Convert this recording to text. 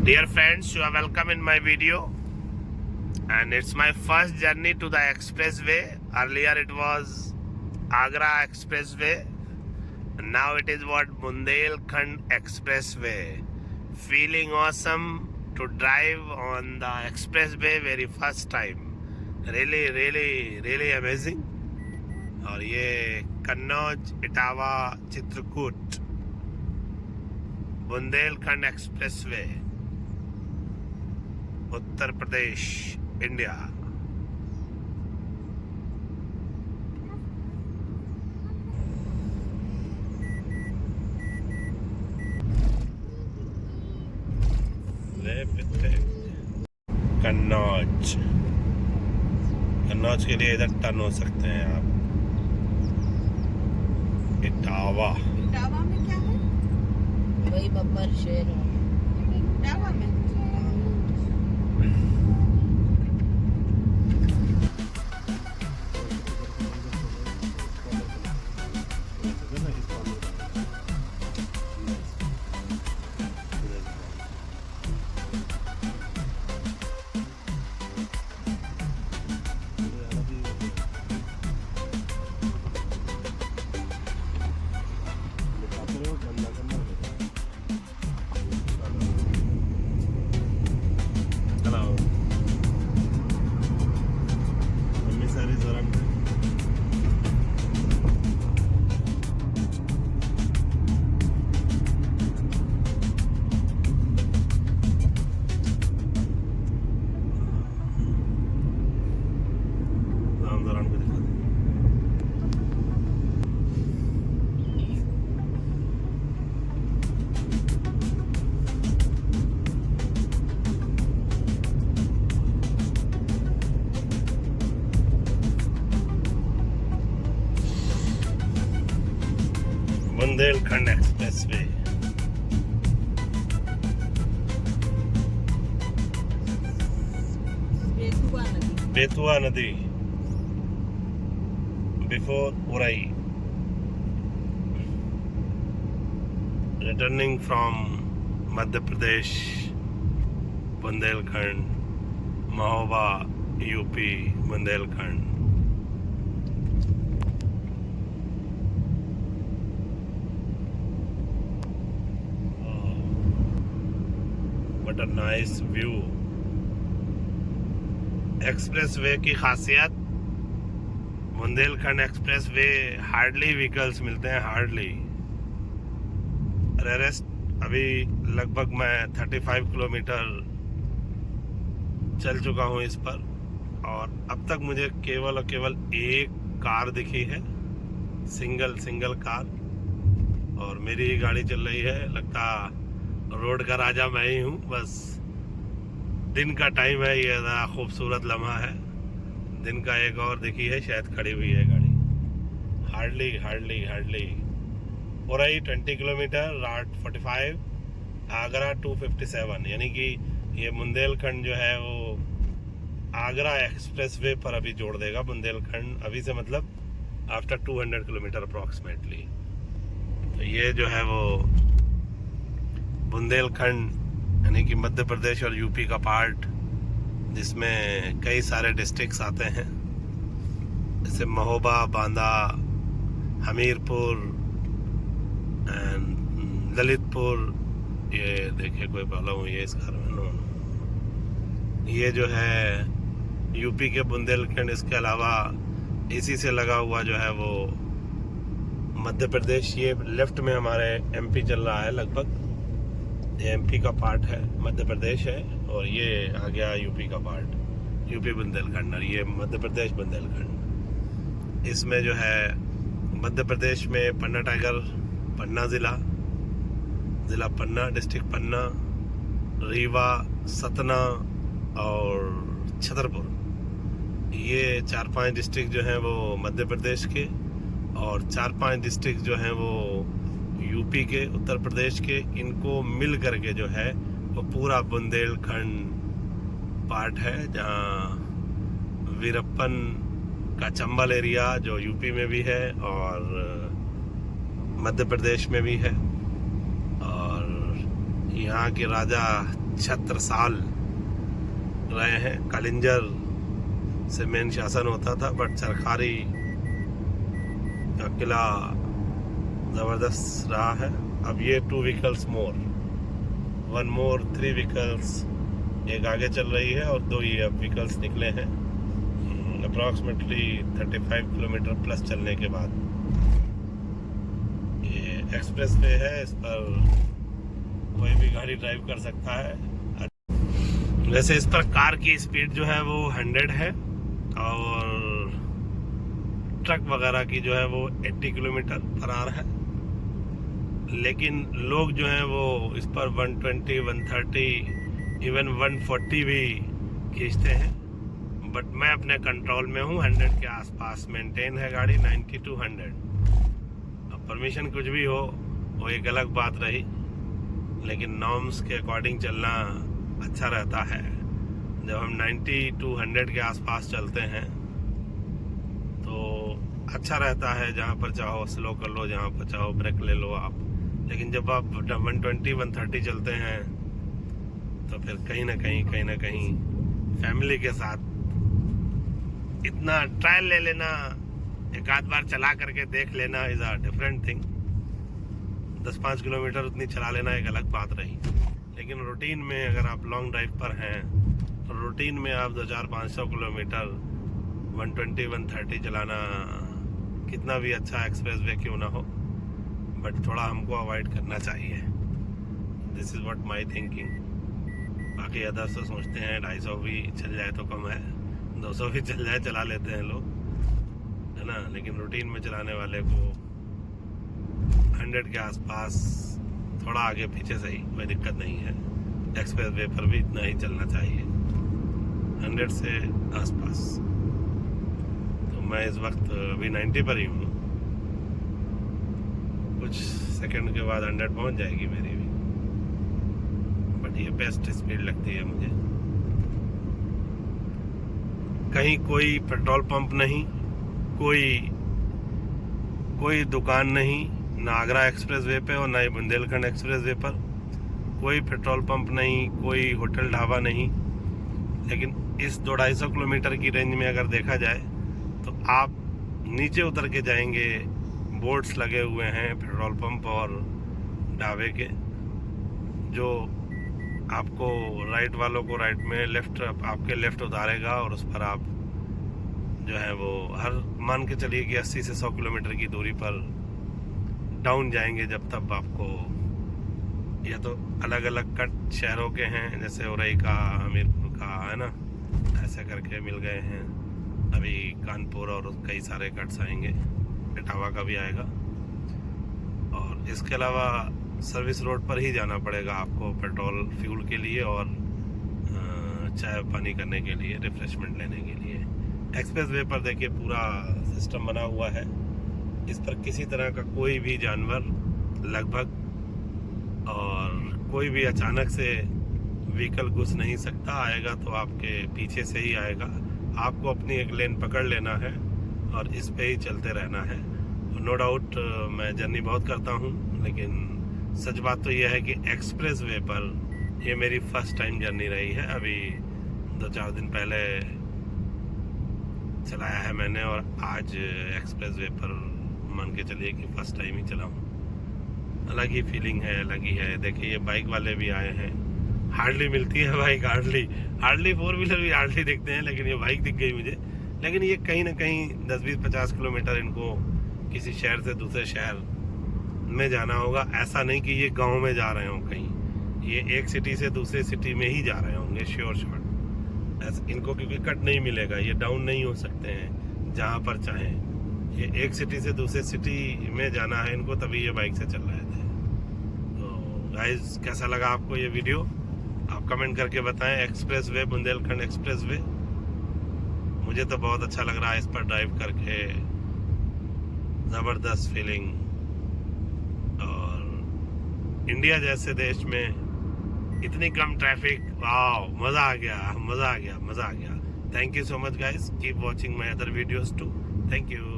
Dear friends, you are welcome in my video, and it's my first journey to the expressway. Earlier it was Agra Expressway, and now it is what Bundelkhand Expressway. Feeling awesome to drive on the expressway very first time. Really amazing. और ये Kannauj, Etawah, Chitrakoot Bundelkhand expressway, Uttar Pradesh, India. Kannauj, Kannauj के लिए इधर turn हो सकते हैं आप। इटावा, इटावा में क्या है? वही बब्बर शेर है। इटावा में बुंदेलखंड एक्सप्रेसवे। बेतुआ नदी before Orai. Returning from Madhya Pradesh, Bundelkhand, Mahoba, UP, Bundelkhand. What a nice view। Expressway की खासियत, बुंदेलखंड एक्सप्रेसवे हार्डली व्हीकल्स मिलते हैं, हार्डली। रेरेस्ट अभी लगभग मैं 35 किलोमीटर चल चुका हूँ इस पर, और अब तक मुझे केवल और केवल एक कार दिखी है, सिंगल कार, और मेरी ही गाड़ी चल रही है। लगता रोड का राजा मैं ही हूँ। बस दिन का टाइम है, ये ज़रा खूबसूरत लम्हा है। दिन का एक और दिखी है, शायद खड़ी हुई है गाड़ी। Hardly Orai 20 kilometre, rot 45, Agra 257। यानी कि ये बुंदेलखंड जो है वो आगरा एक्सप्रेसवे पर अभी जोड़ देगा। बुंदेलखंड अभी से मतलब आफ्टर 200 किलोमीटर अप्रॉक्सीमेटली। तो ये जो है वो बुंदेलखंड यानी कि मध्य प्रदेश और यूपी का पार्ट, जिसमें कई सारे डिस्ट्रिक्ट्स आते हैं, जैसे महोबा, बांदा, हमीरपुर एंड ललितपुर। ये देखिए कोई प्रॉब्लम हुई है इस कार में। ये जो है यूपी के बुंदेलखंड। इसके अलावा इसी से लगा हुआ जो है वो मध्य प्रदेश। ये लेफ्ट में हमारे एमपी चल रहा है लगभग, ये एमपी का पार्ट है, मध्य प्रदेश है, और ये आ गया यूपी का पार्ट, यूपी बुंदेलखंड, और ये मध्य प्रदेश बुंदेलखंड। इसमें जो है मध्य प्रदेश में पन्ना टाइगर, पन्ना ज़िला पन्ना, डिस्ट्रिक्ट पन्ना, रीवा, सतना और छतरपुर, ये 4-5 डिस्ट्रिक्ट जो हैं वो मध्य प्रदेश के, और 4-5 डिस्ट्रिक्ट जो हैं वो यूपी के, उत्तर प्रदेश के। इनको मिल करके जो है वो पूरा बुंदेलखंड पार्ट है, जहाँ वीरप्पन का चंबल एरिया जो यूपी में भी है और मध्य प्रदेश में भी है, और यहाँ के राजा 76 साल रहे हैं। कलिंजर से मेन शासन होता था, बट चरखारी का किला ज़बरदस्त रहा है। अब ये 2 व्हीकल्स मोर, 1 मोर 3 व्हीकल्स, एक आगे चल रही है और 2 ये अब व्हीकल्स निकले हैं अप्रॉक्सीमेटली 35 किलोमीटर प्लस चलने के बाद। ये एक्सप्रेस वे है, इस पर कोई भी गाड़ी ड्राइव कर सकता है। वैसे इस पर कार की स्पीड जो है वो 100 है और ट्रक वगैरह की जो है वो 80 किलोमीटर पर आवर है, लेकिन लोग जो हैं वो इस पर 120, 130, इवन 140 भी खींचते हैं। बट मैं अपने कंट्रोल में हूँ, 100 के आसपास मेंटेन है गाड़ी, 90 to 100। अब परमिशन कुछ भी हो वो एक अलग बात रही, लेकिन नॉर्म्स के अकॉर्डिंग चलना अच्छा रहता है। जब हम 90 to 100 के आसपास चलते हैं तो अच्छा रहता है, जहाँ पर चाहो स्लो कर लो, जहाँ पर चाहो ब्रेक ले लो आप। लेकिन जब आप 120, 130 चलते हैं तो फिर कहीं ना कहीं फैमिली के साथ इतना ट्रायल ले लेना, एक आध बार चला करके देख लेना is a different thing. 10-5 kilometre उतनी चला लेना एक अलग बात रही, लेकिन रूटीन में अगर आप लॉन्ग ड्राइव पर हैं तो रूटीन में आप 200-500 किलोमीटर 120, 130 चलाना कितना भी अच्छा एक्सप्रेस वे क्यों ना हो, बट थोड़ा हमको अवॉइड करना चाहिए। This is what my thinking. बाकी अदर्स तो सोचते हैं 250 भी चल जाए तो कम है, 200 भी चल जाए चला लेते हैं लोग, है ना। लेकिन रूटीन में चलाने वाले को 100 के आसपास, थोड़ा आगे पीछे से ही कोई दिक्कत नहीं है। एक्सप्रेस वे पर भी इतना ही चलना चाहिए, 100 से आसपास। तो मैं इस वक्त अभी 90 पर ही हूँ, कुछ सेकंड के बाद 100 पहुँच जाएगी मेरी भी, बट ये बेस्ट स्पीड लगती है मुझे। कहीं कोई पेट्रोल पंप नहीं, कोई दुकान नहीं, ना आगरा एक्सप्रेस वे पे और ना ही बुंदेलखंड एक्सप्रेस वे पर कोई पेट्रोल पंप नहीं, कोई होटल ढाबा नहीं। लेकिन इस 200-250 किलोमीटर की रेंज में अगर देखा जाए तो आप नीचे उतर के जाएंगे, बोर्ड्स लगे हुए हैं पेट्रोल पंप और ढाबे के, जो आपको राइट वालों को राइट में, लेफ्ट आपके लेफ्ट उतारेगा और उस पर आप जो है वो हर मान के चलिए कि 80 से 100 किलोमीटर की दूरी पर डाउन जाएंगे। जब तक आपको या तो अलग अलग कट शहरों के हैं, जैसे उरई का, हमीरपुर का, है ना, ऐसे करके मिल गए हैं। अभी कानपुर और कई सारे कट्स आएंगे, इटावा का भी आएगा। और इसके अलावा सर्विस रोड पर ही जाना पड़ेगा आपको पेट्रोल फ्यूल के लिए और चाय पानी करने के लिए, रिफ्रेशमेंट लेने के लिए। एक्सप्रेस वे पर देखिए पूरा सिस्टम बना हुआ है, इस पर किसी तरह का कोई भी जानवर लगभग और कोई भी अचानक से व्हीकल घुस नहीं सकता। आएगा तो आपके पीछे से ही आएगा, आपको अपनी एक लेन पकड़ लेना है और इस पे ही चलते रहना है। नो डाउट मैं जर्नी बहुत करता हूँ, लेकिन सच बात तो यह है कि एक्सप्रेस वे पर ये मेरी फर्स्ट टाइम जर्नी रही है। अभी 2-4 दिन पहले चलाया है मैंने और आज एक्सप्रेस वे पर मान के चलिए कि फर्स्ट टाइम ही चलाऊँ। अलग ही फीलिंग है, अलग ही है। देखिए ये बाइक वाले भी आए हैं, हार्डली मिलती है बाइक, हार्डली 4 व्हीलर भी हार्डली दिखते हैं, लेकिन ये बाइक दिख गई मुझे। लेकिन ये कहीं ना कहीं 10-20-50 किलोमीटर इनको किसी शहर से दूसरे शहर में जाना होगा। ऐसा नहीं कि ये गांव में जा रहे हों कहीं, ये एक सिटी से दूसरे सिटी में ही जा रहे होंगे श्योर शॉट। ऐसा इनको क्योंकि कट नहीं मिलेगा, ये डाउन नहीं हो सकते हैं जहाँ पर चाहें। ये एक सिटी से दूसरे सिटी में जाना है इनको, तभी ये बाइक से चल रहे थे। तो गाइस कैसा लगा आपको ये वीडियो, आप कमेंट करके बताएं। Express way, Bundelkhand express way, मुझे तो बहुत अच्छा लग रहा है इस पर ड्राइव करके, ज़बरदस्त फीलिंग। और इंडिया जैसे देश में इतनी कम ट्रैफिक, वाओ, मज़ा आ गया। Thank you so much guys, keep watching my other videos too. Thank you.